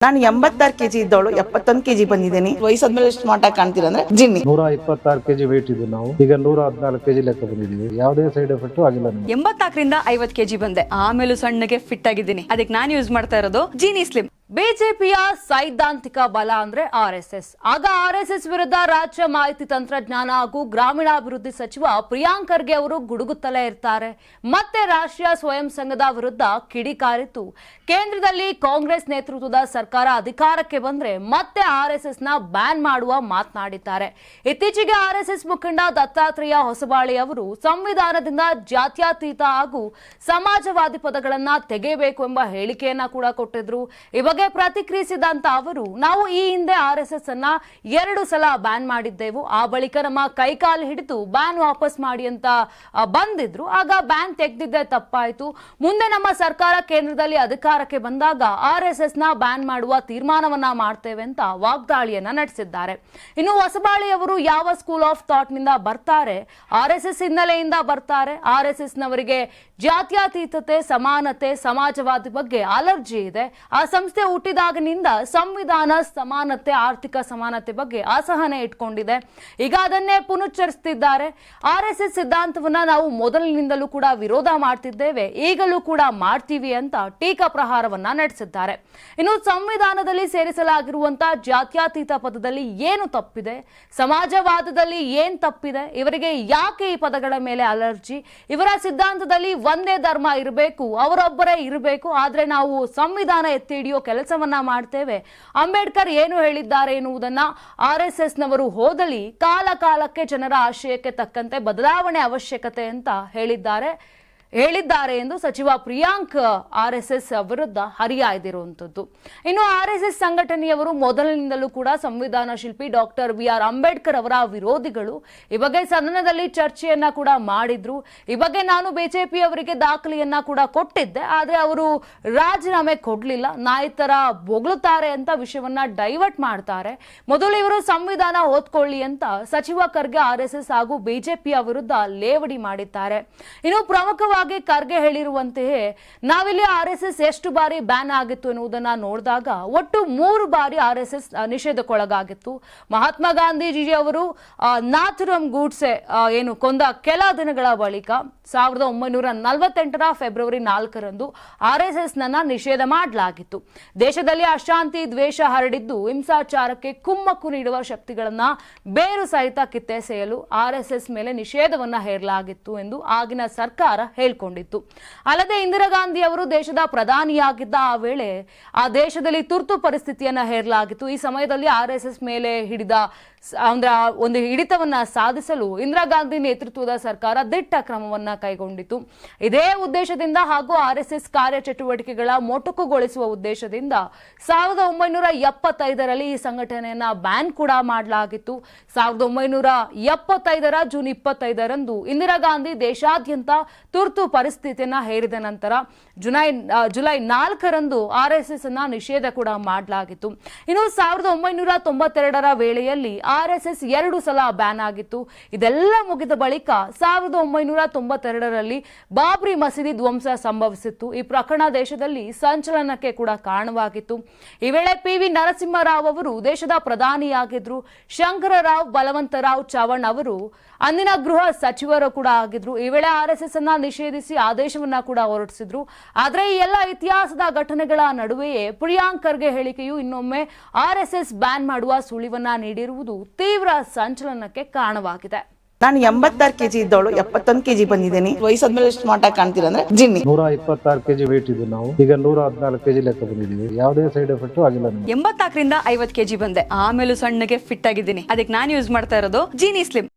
ನಾನು 86 KG ಇದ್ದವಳು 71 KG ಬಂದಿದ್ದೀನಿ. ವಯಸ್ಸಾದ್ಮೇಲೆ smart ಆಗಿ ಕಾಣ್ತೀರಾ ಅಂದ್ರೆ ಜಿನ್ನಿ. 126 ಕೆಜಿ ವೇಟ್ ಇದ್ದು ನಾವು ಈಗ 114 ಕೆಜಿ ಲೆಕ್ಕ ಬಂದಿದ್ದೀವಿ. ಯಾವುದೇ ಸೈಡ್ ಎಫೆಕ್ಟ್ ಆಗಿಲ್ಲ. 84ರಿಂದ 50 ಕೆಜಿ ಬಂದೆ. ಆಮೇಲೂ ಸಣ್ಣಗೆ ಫಿಟ್ ಆಗಿದ್ದೀನಿ. ಅದಕ್ಕೆ ನಾನು ಯೂಸ್ ಮಾಡ್ತಾ ಇರೋದು ಜಿನಿ ಸ್ಲಿಮ್. ಬಿಜೆಪಿಯ ಸೈದ್ಧಾಂತಿಕ ಬಲ ಅಂದ್ರೆ ಆರ್ಎಸ್ಎಸ್. ಆಗ ಆರ್ಎಸ್ಎಸ್ ವಿರುದ್ಧ ರಾಜ್ಯ ಮಾಹಿತಿ ತಂತ್ರಜ್ಞಾನ ಹಾಗೂ ಗ್ರಾಮೀಣಾಭಿವೃದ್ಧಿ ಸಚಿವ ಪ್ರಿಯಾಂಕ್ ಖರ್ಗೆ ಅವರು ಗುಡುಗುತ್ತಲೇ ಇರ್ತಾರೆ. ಮತ್ತೆ ರಾಷ್ಟ್ರೀಯ ಸ್ವಯಂ ಸಂಘದ ವಿರುದ್ಧ ಕಿಡಿಕಾರಿತು. ಕೇಂದ್ರದಲ್ಲಿ ಕಾಂಗ್ರೆಸ್ ನೇತೃತ್ವದ ಸರ್ಕಾರ ಅಧಿಕಾರಕ್ಕೆ ಬಂದ್ರೆ ಮತ್ತೆ ಆರ್ಎಸ್ಎಸ್ ನ ಬ್ಯಾನ್ ಮಾಡುವ ಮಾತನಾಡಿದ್ದಾರೆ. ಇತ್ತೀಚೆಗೆ ಆರ್ಎಸ್ಎಸ್ ಮುಖಂಡ ದತ್ತಾತ್ರೇಯ ಹೊಸಬಾಳಿ ಅವರು ಸಂವಿಧಾನದಿಂದ ಜಾತ್ಯತೀತ ಹಾಗೂ ಸಮಾಜವಾದಿ ಪದಗಳನ್ನ ತೆಗೆಯಬೇಕು ಎಂಬ ಹೇಳಿಕೆಯನ್ನ ಕೂಡ ಕೊಟ್ಟಿದ್ರು. ಇವಾಗ ಪ್ರತಿಕ್ರಿಯಿಸಿದಂತ ಅವರು, ನಾವು ಈ ಹಿಂದೆ ಆರ್ಎಸ್ಎಸ್ ಅನ್ನ 2 ಸಲ ಬ್ಯಾನ್ ಮಾಡಿದ್ದೆವು. ಆ ಬಳಿಕ ನಮ್ಮ ಕೈಕಾಲು ಹಿಡಿದು ಬ್ಯಾನ್ ವಾಪಸ್ ಮಾಡಿ ಅಂತ ಬಂದಿದ್ರು. ಆಗ ಬ್ಯಾನ್ ತೆಗೆದಿದ್ದೆ ತಪ್ಪಾಯ್ತು. ಮುಂದೆ ನಮ್ಮ ಸರ್ಕಾರ ಕೇಂದ್ರದಲ್ಲಿ ಅಧಿಕಾರಕ್ಕೆ ಬಂದಾಗ ಆರ್ಎಸ್ಎಸ್ ನ ಬ್ಯಾನ್ ಮಾಡುವ ತೀರ್ಮಾನವನ್ನ ಮಾಡ್ತೇವೆ ಅಂತ ವಾಗ್ದಾಳಿಯನ್ನ ನಡೆಸಿದ್ದಾರೆ. ಇನ್ನು ಹೊಸಬಾಳಿ ಅವರು ಯಾವ ಸ್ಕೂಲ್ ಆಫ್ ಥಾಟ್ ನಿಂದ ಬರ್ತಾರೆ? ಆರ್ಎಸ್ಎಸ್ ಹಿನ್ನೆಲೆಯಿಂದ ಬರ್ತಾರೆ. ಆರ್ಎಸ್ಎಸ್ ನವರಿಗೆ ಜಾತ್ಯತೀತತೆ, ಸಮಾನತೆ, ಸಮಾಜವಾದಿ ಬಗ್ಗೆ ಅಲರ್ಜಿ ಇದೆ. ಆ ಸಂಸ್ಥೆ ಹುಟ್ಟಿದಾಗಿನಿಂದ ಸಂವಿಧಾನ, ಸಮಾನತೆ, ಆರ್ಥಿಕ ಸಮಾನತೆ ಬಗ್ಗೆ ಅಸಹನೆ ಇಟ್ಕೊಂಡಿದೆ. ಈಗ ಅದನ್ನೇ ಪುನಶ್ಚರಿಸುತ್ತಿದ್ದಾರೆ. ಆರ್ಎಸ್ಎಸ್ ಸಿದ್ಧಾಂತವನ್ನ ನಾವು ಮೊದಲಿನಿಂದಲೂ ಕೂಡ ವಿರೋಧ ಮಾಡ್ತಿದ್ದೇವೆ, ಈಗಲೂ ಕೂಡ ಮಾಡ್ತೀವಿ ಅಂತ ಟೀಕಾ ಪ್ರಹಾರವನ್ನ ನಡೆಸಿದ್ದಾರೆ. ಇನ್ನು ಸಂವಿಧಾನದಲ್ಲಿ ಸೇರಿಸಲಾಗಿರುವಂತಹ ಜಾತ್ಯತೀತ ಪದದಲ್ಲಿ ಏನು ತಪ್ಪಿದೆ? ಸಮಾಜವಾದದಲ್ಲಿ ಏನ್ ತಪ್ಪಿದೆ? ಇವರಿಗೆ ಯಾಕೆ ಈ ಪದಗಳ ಮೇಲೆ ಅಲರ್ಜಿ? ಇವರ ಸಿದ್ಧಾಂತದಲ್ಲಿ ಒಂದೇ ಧರ್ಮ ಇರಬೇಕು, ಅವರೊಬ್ಬರೇ ಇರಬೇಕು, ಆದ್ರೆ ನಾವು ಸಂವಿಧಾನ ಎತ್ತಿ ಹಿಡಿಯೋ ಕೆಲಸವನ್ನ ಮಾಡ್ತೇವೆ. ಅಂಬೇಡ್ಕರ್ ಏನು ಹೇಳಿದ್ದಾರೆ ಎನ್ನುವುದನ್ನ ಆರ್ಎಸ್ಎಸ್ ನವರು ಹೋದಲಿ ಕಾಲ ಕಾಲಕ್ಕೆ ಜನರ ಆಶಯಕ್ಕೆ ತಕ್ಕಂತೆ ಬದಲಾವಣೆ ಅವಶ್ಯಕತೆ ಅಂತ ಹೇಳಿದ್ದಾರೆ ಎಂದು ಸಚಿವ ಪ್ರಿಯಾಂಕ್ ಆರ್ಎಸ್ಎಸ್ ವಿರುದ್ಧ ಹರಿಹಾಯ್ದಿರುವಂತದ್ದು. ಇನ್ನು ಆರ್ಎಸ್ಎಸ್ ಸಂಘಟನೆಯವರು ಮೊದಲಿನಿಂದಲೂ ಕೂಡ ಸಂವಿಧಾನ ಶಿಲ್ಪಿ ಡಾಕ್ಟರ್ BR ಅಂಬೇಡ್ಕರ್ ಅವರ ವಿರೋಧಿಗಳು. ಈ ಬಗ್ಗೆ ಸದನದಲ್ಲಿ ಚರ್ಚೆಯನ್ನ ಕೂಡ ಮಾಡಿದ್ರು. ಈ ಬಗ್ಗೆ ನಾನು ಬಿಜೆಪಿ ಅವರಿಗೆ ದಾಖಲೆಯನ್ನ ಕೂಡ ಕೊಟ್ಟಿದ್ದೆ, ಆದ್ರೆ ಅವರು ರಾಜೀನಾಮೆ ಕೊಡ್ಲಿಲ್ಲ. ನಾಯಕರ ಬೊಗಳುತ್ತಾರೆ ಅಂತ ವಿಷಯವನ್ನ ಡೈವರ್ಟ್ ಮಾಡ್ತಾರೆ. ಮೊದಲು ಇವರು ಸಂವಿಧಾನ ಓದ್ಕೊಳ್ಳಿ ಅಂತ ಸಚಿವ ಖರ್ಗೆ ಆರ್ಎಸ್ಎಸ್ ಹಾಗೂ ಬಿಜೆಪಿಯ ವಿರುದ್ಧ ಲೇವಡಿ ಮಾಡಿದ್ದಾರೆ. ಇನ್ನು ಪ್ರಮುಖವಾಗಿ ಖರ್ಗೆ ಹೇಳಿರುವಂತೆಯೇ ನಾವಿಲ್ಲಿ ಆರ್ಎಸ್ಎಸ್ ಎಷ್ಟು ಬಾರಿ ಬ್ಯಾನ್ ಆಗಿತ್ತು ಎನ್ನುವುದನ್ನ ನೋಡಿದಾಗ ಒಟ್ಟು 3 ಬಾರಿ ಆರ್ಎಸ್ಎಸ್ ನಿಷೇಧಕ್ಕೊಳಗಾಗಿತ್ತು. ಮಹಾತ್ಮ ಗಾಂಧೀಜಿ ಅವರು ನಾಥುರಾಮ್ ಗೂಡ್ಸೆ ಏನು ಕೊಂದ ಕೆಲ ದಿನಗಳ ಬಳಿಕ 1948ರ ಫೆಬ್ರವರಿ 4ರಂದು ಆರ್ಎಸ್ಎಸ್ ನನ್ನ ನಿಷೇಧ ಮಾಡಲಾಗಿತ್ತು. ದೇಶದಲ್ಲಿ ಅಶಾಂತಿ, ದ್ವೇಷ ಹರಡಿದ್ದು ಹಿಂಸಾಚಾರಕ್ಕೆ ಕುಮ್ಮಕ್ಕು ನೀಡುವ ಶಕ್ತಿಗಳನ್ನ ಬೇರು ಸಹಿತ ಕಿತ್ತೆಸೆಯಲು ಆರ್ಎಸ್ಎಸ್ ಮೇಲೆ ನಿಷೇಧವನ್ನ ಹೇರಲಾಗಿತ್ತು ಎಂದು ಆಗಿನ ಸರ್ಕಾರ ಹೇಳಿಕೊಂಡಿತ್ತು. ಅಲ್ಲದೆ ಇಂದಿರಾ ಗಾಂಧಿ ಅವರು ದೇಶದ ಪ್ರಧಾನಿಯಾಗಿದ್ದ ಆ ವೇಳೆ ಆ ದೇಶದಲ್ಲಿ ತುರ್ತು ಪರಿಸ್ಥಿತಿಯನ್ನ ಹೇರಲಾಗಿತ್ತು. ಈ ಸಮಯದಲ್ಲಿ ಆರ್ಎಸ್ಎಸ್ ಮೇಲೆ ಒಂದು ಹಿಡಿತವನ್ನ ಸಾಧಿಸಲು ಇಂದಿರಾ ಗಾಂಧಿ ನೇತೃತ್ವದ ಸರ್ಕಾರ ದಿಟ್ಟ ಕ್ರಮವನ್ನ ಕೈಗೊಂಡಿತು. ಇದೇ ಉದ್ದೇಶದಿಂದ ಹಾಗೂ ಆರ್ಎಸ್ಎಸ್ ಕಾರ್ಯಚಟುವಟಿಕೆಗಳ ಮೊಟಕುಗೊಳಿಸುವ ಉದ್ದೇಶದಿಂದ 1975ರಲ್ಲಿ ಈ ಸಂಘಟನೆಯನ್ನ ಬ್ಯಾನ್ ಕೂಡ ಮಾಡಲಾಗಿತ್ತು. 1975ರ ಜೂನ್ 25ರಂದು ಇಂದಿರಾ ಗಾಂಧಿ ದೇಶಾದ್ಯಂತ ತುರ್ತು ಪರಿಸ್ಥಿತಿಯನ್ನ ಹೇರಿದ ನಂತರ ಜುಲೈ 4ರಂದು ಆರ್ಎಸ್ಎಸ್ ಅನ್ನ ನಿಷೇಧ ಕೂಡ ಮಾಡಲಾಗಿತ್ತು. ಇನ್ನು 1992ರ ವೇಳೆಯಲ್ಲಿ ಆರ್ಎಸ್ಎಸ್ 2 ಸಲ ಬ್ಯಾನ್ ಆಗಿತ್ತು. ಇದೆಲ್ಲ ಮುಗಿದ ಬಳಿಕ 1992ರಲ್ಲಿ ಬಾಬ್ರಿ ಮಸೀದಿ ಧ್ವಂಸ ಸಂಭವಿಸಿತ್ತು. ಈ ಪ್ರಕರಣ ದೇಶದಲ್ಲಿ ಸಂಚಲನಕ್ಕೆ ಕೂಡ ಕಾರಣವಾಗಿತ್ತು. ಈ ವೇಳೆ PV ನರಸಿಂಹರಾವ್ ಅವರು ದೇಶದ ಪ್ರಧಾನಿಯಾಗಿದ್ರು. ಶಂಕರರಾವ್ ಬಲವಂತರಾವ್ ಚವಣ್ ಅವರು ಅಂದಿನ ಗೃಹ ಸಚಿವರು ಕೂಡ ಆಗಿದ್ರು. ಈ ವೇಳೆ ಆರ್ಎಸ್ಎಸ್ ಅನ್ನ ನಿಷೇಧಿಸಿ ಆದೇಶವನ್ನ ಕೂಡ ಹೊರಡಿಸಿದ್ರು. ಆದ್ರೆ ಈ ಎಲ್ಲ ಇತಿಹಾಸದ ಘಟನೆಗಳ ನಡುವೆಯೇ ಪ್ರಿಯಾಂಕ್ ಖರ್ಗೆ ಹೇಳಿಕೆಯು ಇನ್ನೊಮ್ಮೆ ಆರ್ಎಸ್ಎಸ್ ಬ್ಯಾನ್ ಮಾಡುವ ಸುಳಿವನ್ನ ನೀಡಿರುವುದು ತೀವ್ರ ಸಂಚಲನಕ್ಕೆ ಕಾರಣವಾಗಿದೆ. ನಾನು 86 ಕೆಜಿ ಇದ್ದವಳು 71 ಕೆಜಿ ಬಂದಿದ್ದೀನಿ. ವಯಸ್ಸಾದ್ಮೇಲೆ ಸ್ಮಾರ್ಟ್ ಆಗಿ ಕಾಣ್ತೀರಾ ಅಂದ್ರೆ ಜಿನ್ನಿ. 126 ಕೆಜಿ ವೇಟ್ ಇದ್ದು ನಾವು ಈಗ 114 ಕೆಜಿ ಲೆಕ್ಕ ಬಂದಿದ್ದೀವಿ. ಯಾವುದೇ ಸೈಡ್ ಎಫೆಕ್ಟ್ ಆಗಿಲ್ಲ. 84ರಿಂದ 50 ಕೆಜಿ ಬಂದೆ. ಆಮೇಲೂ ಸಣ್ಣಗೆ ಫಿಟ್ ಆಗಿದ್ದೀನಿ. ಅದಕ್ಕೆ ನಾನು ಯೂಸ್ ಮಾಡ್ತಾ ಇರೋದು ಜಿನಿ ಸ್ಲಿಮ್.